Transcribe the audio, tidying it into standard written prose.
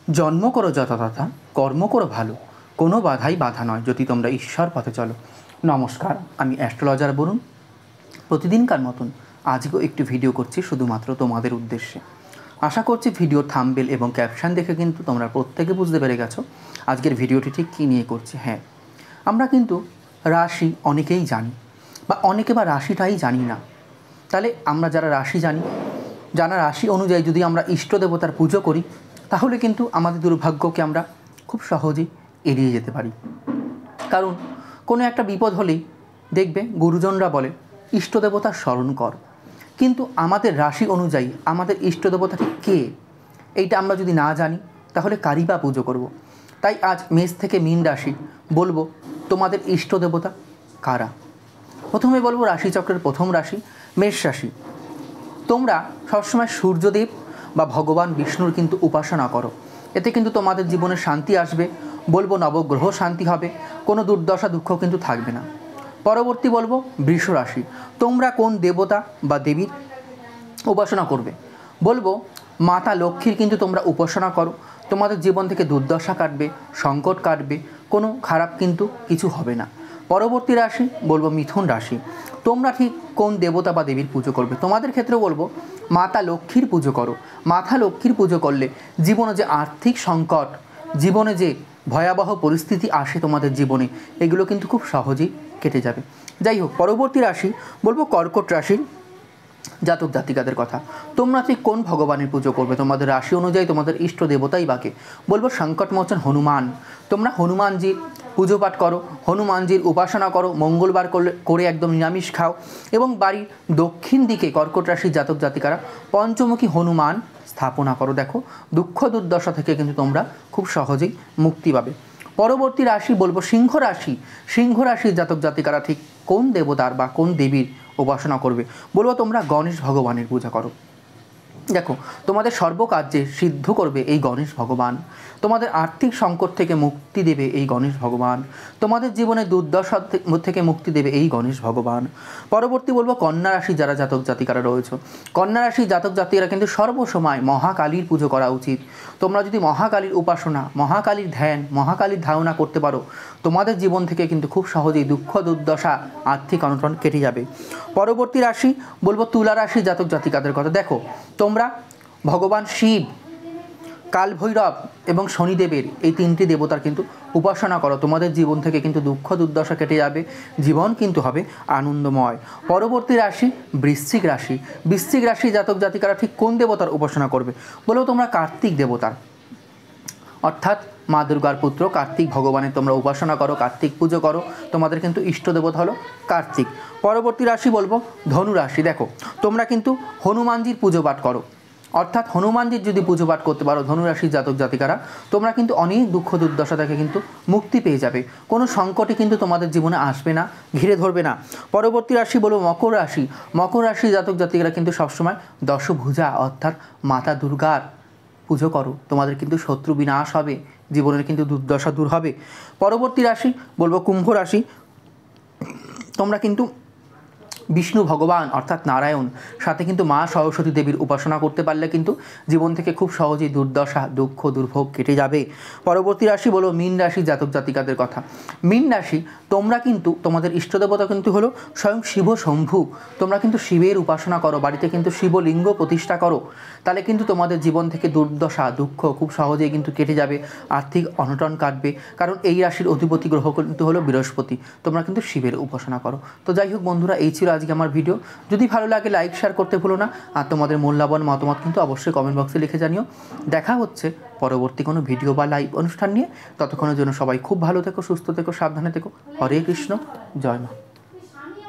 জন্ম করো যথাতথা, কর্ম করো ভালো, কোনো বাধাই বাধা নয় যদি তোমরা ঈশ্বর পথে চলো। নমস্কার, আমি অ্যাস্ট্রোলজার বরুণ। প্রতিদিনকার মতন আজকেও একটি ভিডিও করছি শুধুমাত্র তোমাদের উদ্দেশ্যে। আশা করছি ভিডিওর থাম্বনেল এবং ক্যাপশন দেখে কিন্তু তোমরা প্রত্যেকে বুঝতে পেরে গেছো আজকের ভিডিওটি ঠিক কী নিয়ে করছি। হ্যাঁ, আমরা কিন্তু রাশি অনেকেই জানি, বা অনেকে বা রাশিটাই জানি না। তাহলে আমরা যারা রাশি জানি, যারা রাশি অনুযায়ী যদি আমরা ইষ্ট দেবতার পুজো করি, তাহলে কিন্তু আমাদের দুর্ভাগ্যকে আমরা খুব সহজেই এড়িয়ে যেতে পারি। কারণ কোনো একটা বিপদ হলেই দেখবে গুরুজনরা বলে ইষ্ট দেবতার স্মরণ কর, কিন্তু আমাদের রাশি অনুযায়ী আমাদের ইষ্ট দেবতাটি কে এইটা আমরা যদি না জানি তাহলে কারই বা পুজো করব। তাই আজ মেষ থেকে মীন রাশি বলবো তোমাদের ইষ্ট দেবতা কারা। প্রথমে বলবো রাশিচক্রের প্রথম রাশি মেষ রাশি। তোমরা সবসময় সূর্যদেব বা ভগবান বিষ্ণুর কিন্তু উপাসনা করো, এতে কিন্তু তোমাদের জীবনে শান্তি আসবে। বলবো নবগ্রহ শান্তি হবে, কোনো দুর্দশা দুঃখ কিন্তু থাকবে না। পরবর্তী বলবো বৃষ রাশি। তোমরা কোন দেবতা বা দেবীর উপাসনা করবে? বলবো মাতা লক্ষ্মীর কিন্তু তোমরা উপাসনা করো, তোমাদের জীবন থেকে দুর্দশা কাটবে, সংকট কাটবে, কোনো খারাপ কিন্তু কিছু হবে না। পরবর্তী রাশি বলবো মিথুন রাশি। তোমরা ঠিক কোন দেবতা বা দেবীর পুজো করবে? তোমাদের ক্ষেত্রে বলবো মাতা লক্ষ্মীর পুজো করো। মাতা লক্ষ্মীর পুজো করলে জীবনে যে আর্থিক সংকট, জীবনে যে ভয়াবহ পরিস্থিতি আসে তোমাদের জীবনে, এগুলো কিন্তু খুব সহজেই কেটে যাবে। যাই হোক, পরবর্তী রাশি বলবো কর্কট রাশির জাতক জাতিকাদের কথা। তোমরা ঠিক কোন ভগবানের পুজো করবে? তোমাদের রাশি অনুযায়ী তোমাদের ইষ্ট দেবতাই বাকে। বলবো সংকটমোচন হনুমান। তোমরা হনুমানজির পুজো পাঠ করো, হনুমানজির উপাসনা করো, মঙ্গলবার করে একদম নিরামিষ খাও, এবং বাড়ির দক্ষিণ দিকে কর্কট রাশির জাতক জাতিকারা পঞ্চমুখী হনুমান স্থাপনা করো। দেখো, দুঃখ দুর্দশা থেকে কিন্তু তোমরা খুব সহজেই মুক্তি পাবে। পরবর্তী রাশি বলবো সিংহ রাশি। সিংহ রাশির জাতক জাতিকারা ঠিক কোন দেবতার বা কোন দেবীর উপাসনা করবে? বলবো তোমরা গণেশ ভগবানের পূজা করো। দেখো, তোমাদের সর্বকার্যে সিদ্ধ করবে এই গণেশ ভগবান, তোমাদের আর্থিক সংকট থেকে মুক্তি দেবে এই গণেশ ভগবান, তোমাদের জীবনে দুর্দশা থেকে মুক্তি দেবে এই গণেশ ভগবান। পরবর্তী বলবো কন্যা রাশি যারা জাতক জাতিকারা রয়েছে, কন্যা রাশির জাতক জাতিকারা কিন্তু সর্বসময় মহাকালীর পুজো করা উচিত। তোমরা যদি মহাকালীর উপাসনা, মহাকালীর ধ্যান, মহাকালীর ধারণা করতে পারো, তোমাদের জীবন থেকে কিন্তু খুব সহজেই দুঃখ দুর্দশা, আর্থিক অনটন কেটে যাবে। পরবর্তী রাশি বলবো তুলা রাশি জাতক জাতিকাদের কথা। দেখো, তোমরা ভগবান শিব, কাল ভৈরব এবং শনিদেবের এই তিনটি দেবতার কিন্তু উপাসনা করো, তোমাদের জীবন থেকে কিন্তু দুঃখ দুর্দশা কেটে যাবে, জীবন কিন্তু হবে আনন্দময়। পরবর্তী রাশি বৃশ্চিক রাশি। বৃশ্চিক রাশি জাতক জাতিকারা ঠিক কোন দেবতার উপাসনা করবে? বলো তোমরা কার্তিক দেবতার, অর্থাৎ মা দুর্গার পুত্র কার্তিক ভগবানের তোমরা উপাসনা করো, কার্তিক পুজো করো, তোমাদের কিন্তু ইষ্ট দেবতা হলো কার্তিক। পরবর্তী রাশি বলবো ধনু রাশি। দেখো, তোমরা কিন্তু হনুমানজির পুজো পাঠ করো, অর্থাৎ হনুমানজির যদি পুজো পাঠ করতে পারো ধনুরাশির জাতক জাতিকারা, তোমরা কিন্তু অনেক দুঃখ দুর্দশা থেকে কিন্তু মুক্তি পেয়ে যাবে, কোনো সংকটই কিন্তু তোমাদের জীবনে আসবে না, ঘিরে ধরবে না। পরবর্তী রাশি বলবো মকর রাশি। মকর রাশির জাতক জাতিকারা কিন্তু সবসময় দশভুজা অর্থাৎ মাতা দুর্গার পুজো করো, তোমাদের কিন্তু শত্রু বিনাশ হবে, জীবনের কিন্তু দুর্দশা দূর হবে। পরবর্তী রাশি বলবো কুম্ভ রাশি। তোমরা কিন্তু বিষ্ণু ভগবান অর্থাৎ নারায়ণ, সাথে কিন্তু মা সরস্বতী দেবীর উপাসনা করতে পারলে কিন্তু জীবন থেকে খুব সহজেই দুর্দশা দুঃখ দুর্ভোগ কেটে যাবে। পরবর্তী রাশি বলো মীন রাশি জাতক জাতিকাদের কথা। মীন রাশি, তোমরা কিন্তু তোমাদের ইষ্টদেবতা কিন্তু হলো স্বয়ং শিব শম্ভু, তোমরা কিন্তু শিবের উপাসনা করো, বাড়িতে কিন্তু শিবলিঙ্গ প্রতিষ্ঠা করো, তাহলে কিন্তু তোমাদের জীবন থেকে দুর্দশা দুঃখ খুব সহজেই কিন্তু কেটে যাবে, আর্থিক অনটন কাটবে, কারণ এই রাশির অধিপতি গ্রহ কিন্তু হলো বৃহস্পতি, তোমরা কিন্তু শিবের উপাসনা করো। তো যাই হোক বন্ধুরা, এই ছিল আজকে আমার ভিডিও। যদি ভালো লাগে লাইক শেয়ার করতে ভুলো না, আর তোমাদের মূল্যবান মতামত কিন্তু অবশ্যই কমেন্ট বক্সে লিখে জানিও। দেখা হচ্ছে পরবর্তী কোনো ভিডিও বা লাইভ অনুষ্ঠান নিয়ে। ততক্ষণের জন্য সবাই খুব ভালো থেকো, সুস্থ থেকো, সাবধানে থেকো। হরে কৃষ্ণ, জয় মা।